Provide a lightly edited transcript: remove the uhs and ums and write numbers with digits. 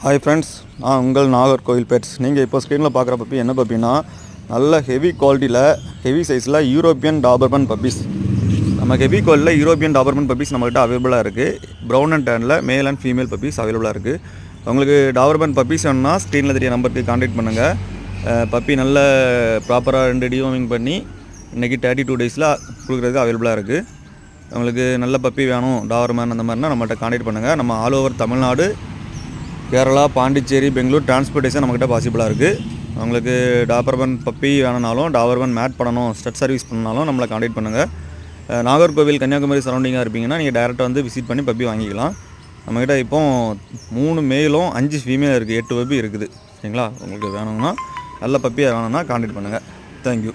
Hi friends, நான் உங்கள் Nagercoil pets. நீங்கள் இப்போ ஸ்க்ரீனில் பார்க்குற பப்பி என்ன பப்பினா, நல்ல ஹெவி குவாலிட்டியில் ஹெவி சைஸில் யூரோப்பியன் டாபர்மன் பப்பீஸ். நம்ம ஹெவி குவாலிட்டியில் யூரோப்பியன் டாபர்மன் பப்பீஸ் நம்மகிட்ட அவைலபிளாக இருக்குது. Brown and Daniil male and female puppies அவைலபிளாக இருக்குது. உங்களுக்கு டாபர்மன் பப்பீஸ் வேணும்னா ஸ்க்ரீனில் தெரிய நம்பருக்கு கான்டாக்ட் பண்ணுங்கள். பப்பி நல்ல ப்ராப்பராக 2 டிவார்மிங் பண்ணி இன்றைக்கி 32 டேஸில் கொடுக்குறதுக்கு அவைலபிளாக இருக்குது. உங்களுக்கு நல்ல பப்பி வேணும் டாபர்மன் அந்த மாதிரினா நம்மகிட்ட கான்டாக்ட் பண்ணுங்கள். நம்ம all over Tamil Nadu, Kerala, Pondicherry, Bangalore transportation நம்மக்கிட்ட பாசிபிளாக இருக்குது. உங்களுக்கு டாபர்மன் பப்பி வேணுனாலும், டாபர்மன் மேட் பண்ணணும், ஸ்டட் சர்வீஸ் பண்ணாலும் நம்மளை கான்டாக்ட் பண்ணுங்கள். நாகர்கோவில், கன்னியாகுமரி சரௌண்டிங்காக இருப்பீங்கன்னா நீங்கள் டேரெக்டாக வந்து விசிட் பண்ணி பப்பி வாங்கிக்கலாம். நம்மக்கிட்ட இப்போ 3 மேலும் 5 ஃபீமேல் இருக்குது, 8 பப்பி இருக்குது. சரிங்களா? உங்களுக்கு வேணும்னா நல்ல பப்பியாக வேணும்னா கான்டாக்ட் பண்ணுங்கள். தேங்க்யூ.